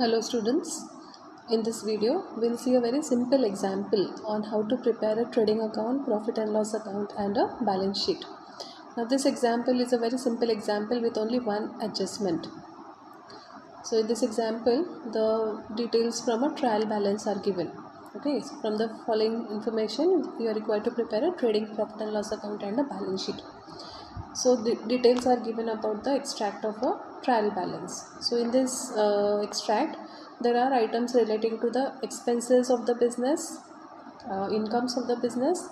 Hello students, in this video we'll see a very simple example on how to prepare a trading account, profit and loss account and a balance sheet. Now this example is a very simple example with only one adjustment. So in this example the details from a trial balance are given. Okay, so from the following information you are required to prepare a trading profit and loss account and a balance sheet. So the details are given about the extract of a trial balance. So in this extract there are items relating to the expenses of the business, incomes of the business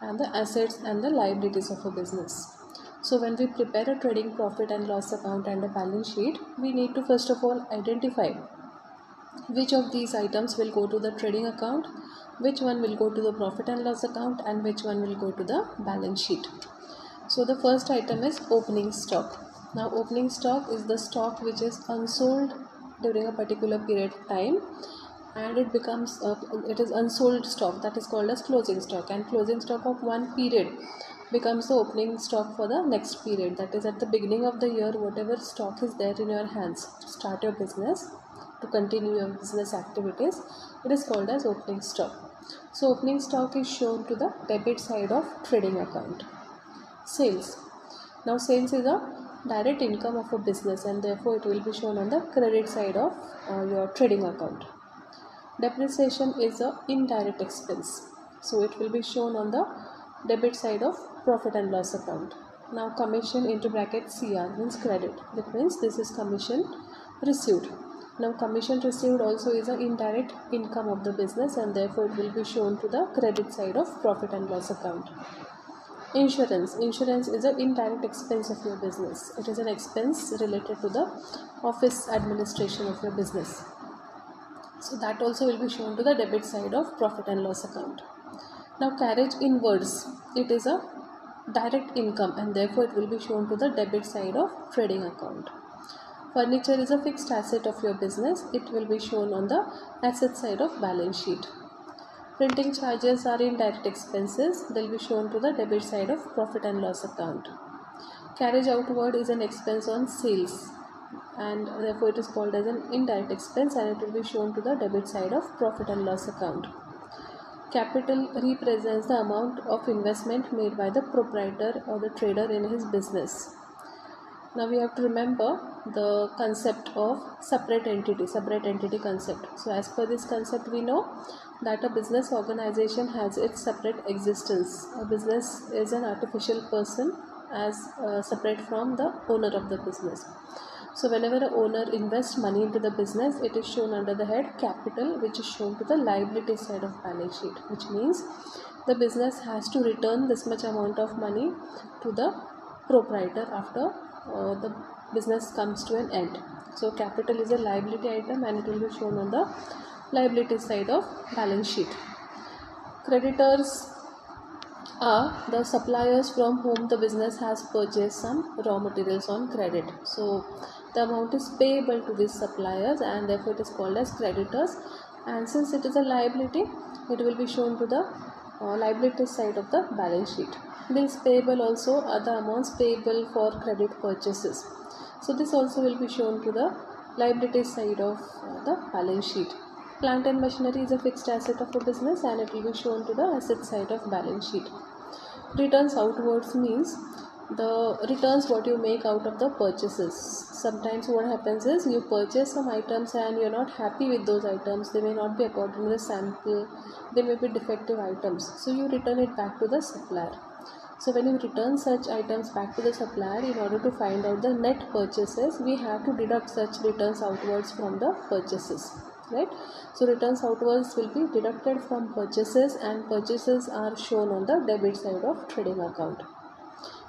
and the assets and the liabilities of a business. So when we prepare a trading profit and loss account and a balance sheet, we need to first of all identify which of these items will go to the trading account, which one will go to the profit and loss account and which one will go to the balance sheet. So the first item is opening stock. Now opening stock is the stock which is unsold during a particular period of time and it is unsold stock, that is called as closing stock, and closing stock of one period becomes the opening stock for the next period. That is, at the beginning of the year, whatever stock is there in your hands to start your business, to continue your business activities, it is called as opening stock. So opening stock is shown to the debit side of trading account. Sales. Now sales is a direct income of a business and therefore it will be shown on the credit side of your trading account. Depreciation is a indirect expense, so it will be shown on the debit side of profit and loss account. Now commission into bracket CR means credit. That means this is commission received. Now commission received also is an indirect income of the business and therefore it will be shown to the credit side of profit and loss account. Insurance is an indirect expense of your business. It is an expense related to the office administration of your business, so that also will be shown to the debit side of profit and loss account. Now carriage inwards, it is a direct income and therefore it will be shown to the debit side of trading account. Furniture is a fixed asset of your business. It will be shown on the asset side of balance sheet. Printing charges are indirect expenses. They will be shown to the debit side of profit and loss account. Carriage outward is an expense on sales and therefore it is called as an indirect expense and it will be shown to the debit side of profit and loss account. Capital represents the amount of investment made by the proprietor or the trader in his business. Now we have to remember the concept of separate entity concept. So as per this concept, we know that a business organization has its separate existence. A business is an artificial person as separate from the owner of the business. So whenever an owner invests money into the business, it is shown under the head capital, which is shown to the liability side of balance sheet, which means the business has to return this much amount of money to the proprietor after the business comes to an end. So capital is a liability item and it will be shown on the liability side of balance sheet. Creditors are the suppliers from whom the business has purchased some raw materials on credit. So the amount is payable to these suppliers and therefore it is called as creditors, and since it is a liability, it will be shown to the liability side of the balance sheet. Bills payable also are the amounts payable for credit purchases. So this also will be shown to the liability side of the balance sheet. Plant and machinery is a fixed asset of a business and it will be shown to the asset side of balance sheet. Returns outwards means the returns what you make out of the purchases. Sometimes what happens is you purchase some items and you're not happy with those items. They may not be according to the sample. They may be defective items. So you return it back to the supplier. So when you return such items back to the supplier, in order to find out the net purchases, we have to deduct such returns outwards from the purchases, right? So returns outwards will be deducted from purchases and purchases are shown on the debit side of trading account.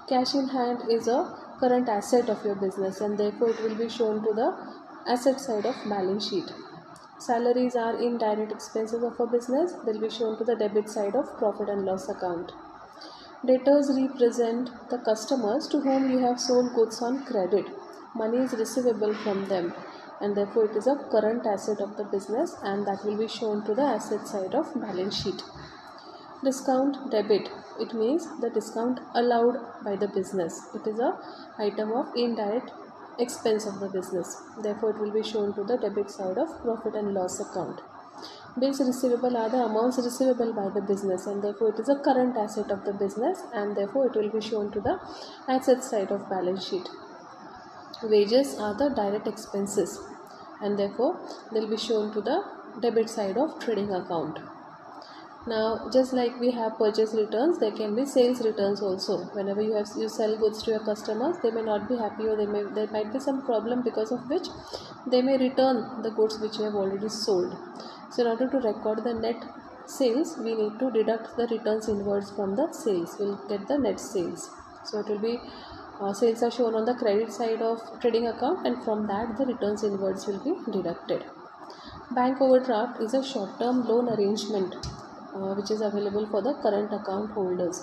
Cash in hand is a current asset of your business and therefore it will be shown to the asset side of balance sheet. Salaries are indirect expenses of a business. They will be shown to the debit side of profit and loss account. Debtors represent the customers to whom you have sold goods on credit. Money is receivable from them and therefore it is a current asset of the business and that will be shown to the asset side of balance sheet. Discount debit, it means the discount allowed by the business. It is a item of indirect expense of the business. Therefore, it will be shown to the debit side of profit and loss account. Bills receivable are the amounts receivable by the business, and therefore it is a current asset of the business, and therefore it will be shown to the asset side of balance sheet. Wages are the direct expenses, and therefore they will be shown to the debit side of trading account. Now, just like we have purchase returns, there can be sales returns also. Whenever you sell goods to your customers, they may not be happy, or there might be some problem, because of which they may return the goods which you have already sold. So in order to record the net sales, we need to deduct the returns inwards from the sales. We'll get the net sales. So it will be sales are shown on the credit side of trading account, and from that the returns inwards will be deducted. Bank overdraft is a short-term loan arrangement which is available for the current account holders.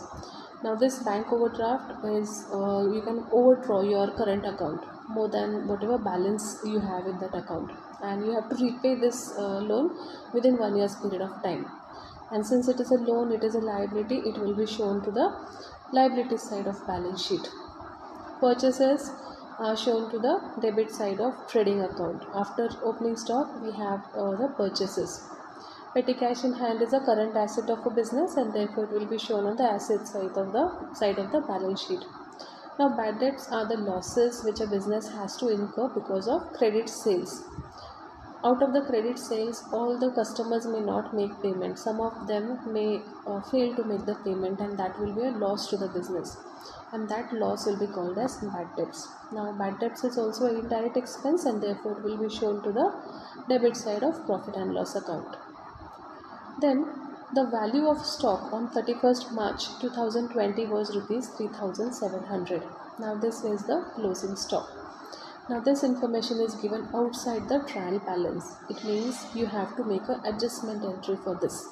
Now this bank overdraft is you can overdraw your current account more than whatever balance you have in that account, and you have to repay this loan within 1 year's period of time. And since it is a loan, it is a liability, it will be shown to the liability side of balance sheet. Purchases are shown to the debit side of trading account. After opening stock, we have the purchases. Petty cash in hand is a current asset of a business, and therefore it will be shown on the asset side of the balance sheet. Now, bad debts are the losses which a business has to incur because of credit sales. Out of the credit sales, all the customers may not make payment. Some of them may fail to make the payment, and that will be a loss to the business, and that loss will be called as bad debts. Now, bad debts is also an indirect expense, and therefore it will be shown to the debit side of profit and loss account. Then the value of stock on 31st March 2020 was rupees 3,700. Now this is the closing stock. Now this information is given outside the trial balance. It means you have to make an adjustment entry for this.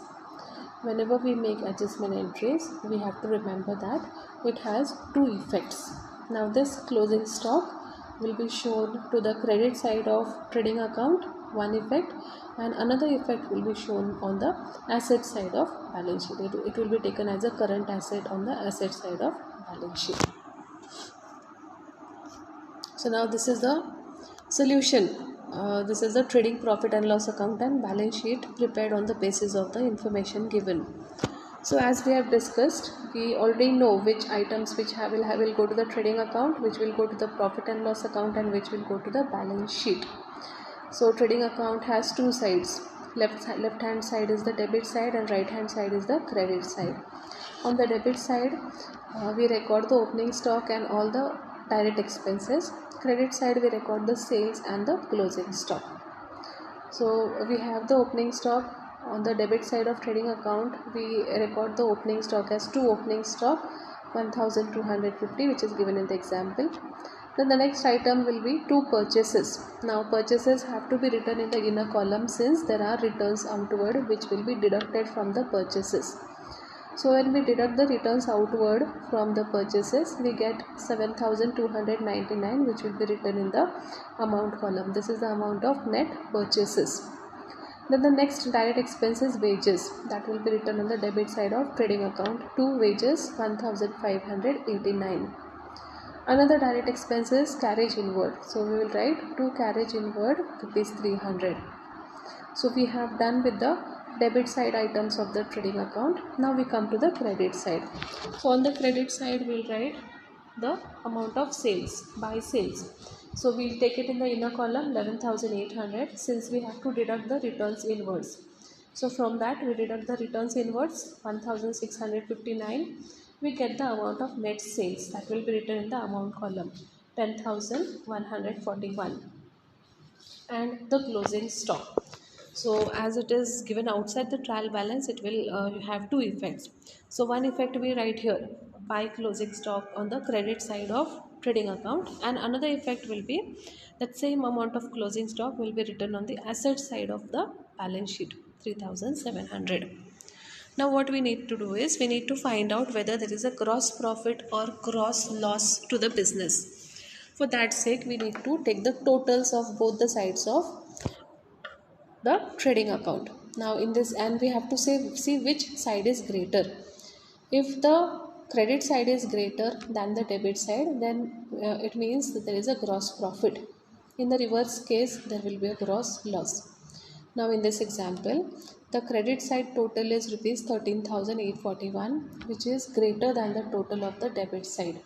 Whenever we make adjustment entries, we have to remember that it has two effects. Now this closing stock will be shown to the credit side of trading account, one effect, and another effect will be shown on the asset side of balance sheet. It will be taken as a current asset on the asset side of balance sheet. So now this is the solution. This is the trading profit and loss account and balance sheet prepared on the basis of the information given. So as we have discussed, we already know which items will go to the trading account, which will go to the profit and loss account, and which will go to the balance sheet. So trading account has two sides. Left hand side is the debit side, and right hand side is the credit side. On the debit side, we record the opening stock and all the direct expenses. Credit side, we record the sales and the closing stock. So we have the opening stock. On the debit side of trading account, we record the opening stock as two opening stock, 1250, which is given in the example. Then the next item will be two purchases. Now purchases have to be written in the inner column, since there are returns outward which will be deducted from the purchases. So when we deduct the returns outward from the purchases, we get 7,299, which will be written in the amount column. This is the amount of net purchases. Then the next direct expense is wages. That will be written on the debit side of trading account. Two wages, 1,589. Another direct expense is carriage inward. So we will write two carriage inward, rupees 300. So we have done with the debit side items of the trading account. Now we come to the credit side. So on the credit side, we will write the amount of sales, by sales. So we will take it in the inner column, 11,800, since we have to deduct the returns inwards. So from that we deduct the returns inwards, 1,659. We get the amount of net sales, that will be written in the amount column, 10,141. And the closing stock. So as it is given outside the trial balance, it will have two effects. So one effect we write here, buy closing stock on the credit side of trading account, and another effect will be that same amount of closing stock will be written on the asset side of the balance sheet, 3,700. Now what we need to do is, we need to find out whether there is a gross profit or gross loss to the business. For that sake, we need to take the totals of both the sides of the trading account. Now in this, and we have to see which side is greater. If the credit side is greater than the debit side, then it means that there is a gross profit. In the reverse case, there will be a gross loss. Now in this example, the credit side total is rupees 13,841, which is greater than the total of the debit side,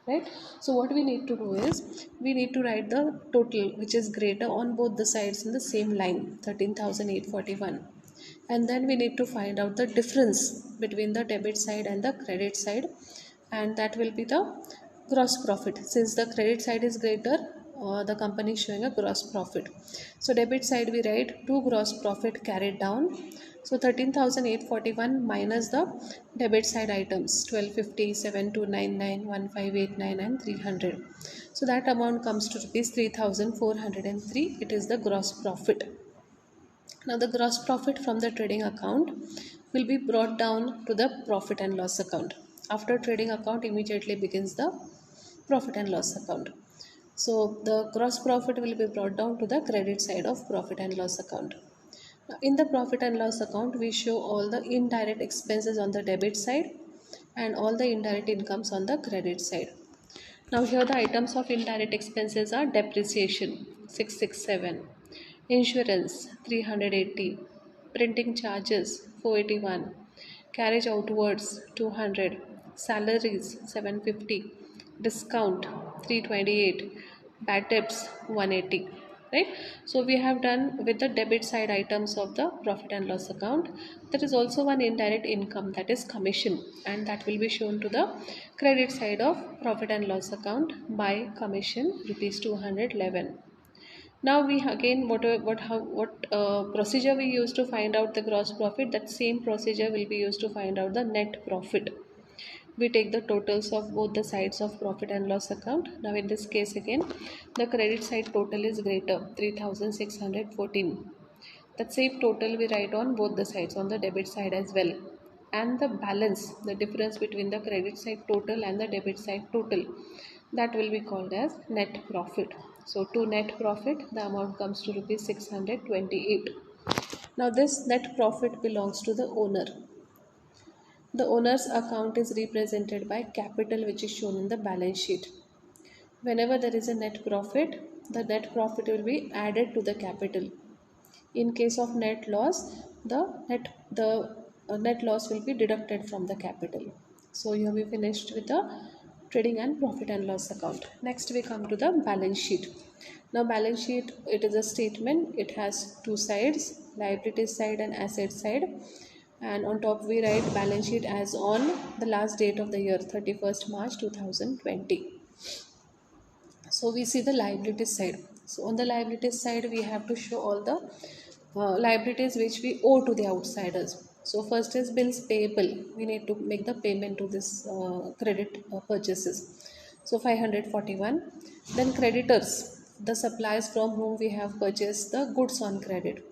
right? So what we need to do is we need to write the total which is greater on both the sides in the same line, 13,841, and then we need to find out the difference between the debit side and the credit side, and that will be the gross profit. Since the credit side is greater, the company is showing a gross profit. So debit side we write 2 gross profit carried down. So 13,841 minus the debit side items 1250, 7299, 1589 and 300. So that amount comes to rupees 3,403. It is the gross profit. Now the gross profit from the trading account will be brought down to the profit and loss account. After trading account immediately begins the profit and loss account. So the gross profit will be brought down to the credit side of profit and loss account. Now, in the profit and loss account, we show all the indirect expenses on the debit side and all the indirect incomes on the credit side. Now here the items of indirect expenses are depreciation 667, insurance 380, printing charges 481, carriage outwards 200, salaries 750, discount 328, bad debts 180. Right, so we have done with the debit side items of the profit and loss account. There is also one indirect income, that is commission, and that will be shown to the credit side of profit and loss account by commission rupees 211. Now we again what procedure we use to find out the gross profit, that same procedure will be used to find out the net profit. We take the totals of both the sides of profit and loss account. Now in this case again, the credit side total is greater 3,614. That same total we write on both the sides, on the debit side as well, and the balance, the difference between the credit side total and the debit side total, that will be called as net profit. So to net profit the amount comes to rupees 628. Now this net profit belongs to the owner. The owner's account is represented by capital, which is shown in the balance sheet. Whenever there is a net profit, the net profit will be added to the capital. In case of net loss, the net loss will be deducted from the capital. So you have been finished with the trading and profit and loss account. Next we come to the balance sheet. Now balance sheet, it is a statement. It has two sides, liability side and asset side. And on top we write balance sheet as on the last date of the year, 31st March 2020. So we see the liabilities side. So on the liabilities side we have to show all the liabilities which we owe to the outsiders. So first is bills payable. We need to make the payment to this credit purchases. So 541. Then creditors, the suppliers from whom we have purchased the goods on credit,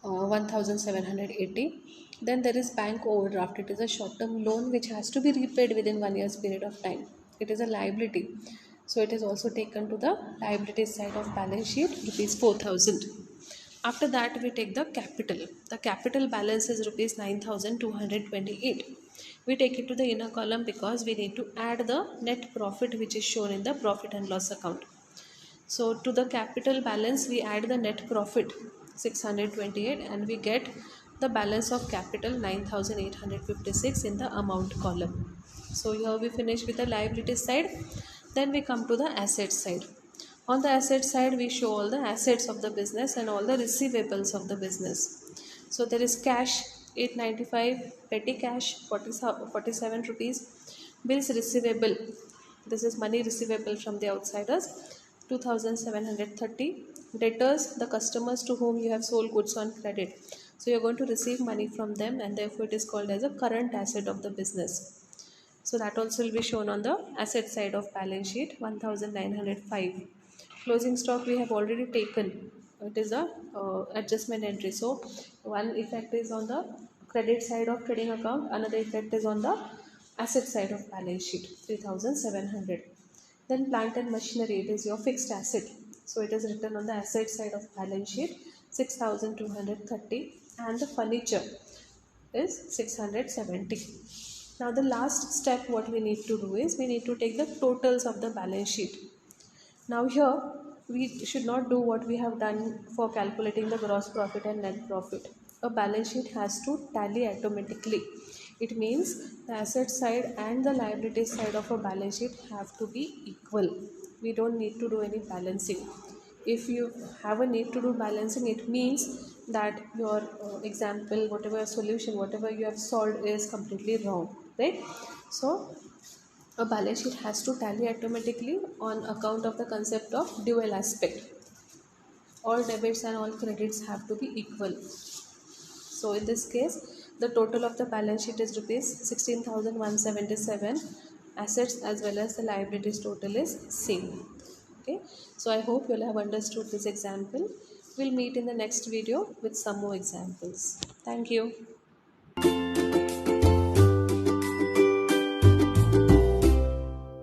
1780. Then there is bank overdraft. It is a short term loan which has to be repaid within 1 year's period of time. It is a liability, so it is also taken to the liability side of balance sheet, rupees 4,000. After that we take the capital. The capital balance is rupees 9,228. We take it to the inner column because we need to add the net profit which is shown in the profit and loss account. So to the capital balance we add the net profit 628 and we get the balance of capital 9,856 in the amount column. So here we finish with the liability side. Then we come to the asset side. On the asset side we show all the assets of the business and all the receivables of the business. So there is cash 895, petty cash 47 rupees, bills receivable, this is money receivable from the outsiders, 2,730, debtors, the customers to whom you have sold goods on credit. So you are going to receive money from them and therefore it is called as a current asset of the business. So that also will be shown on the asset side of balance sheet, 1905. Closing stock we have already taken. It is a adjustment entry. So one effect is on the credit side of trading account, another effect is on the asset side of balance sheet, 3,700. Then plant and machinery, it is your fixed asset. So it is written on the asset side of balance sheet, 6,230, and the furniture is 670. Now the last step what we need to do is we need to take the totals of the balance sheet. Now here we should not do what we have done for calculating the gross profit and net profit. A balance sheet has to tally automatically. It means the asset side and the liability side of a balance sheet have to be equal. We don't need to do any balancing. If you have a need to do balancing, it means that your example, whatever solution, whatever you have solved is completely wrong, right? So a balance sheet has to tally automatically on account of the concept of dual aspect. All debits and all credits have to be equal. So in this case, the total of the balance sheet is rupees 16,177. Assets as well as the liabilities total is same. Okay, so I hope you'll have understood this example. We'll meet in the next video with some more examples. Thank you.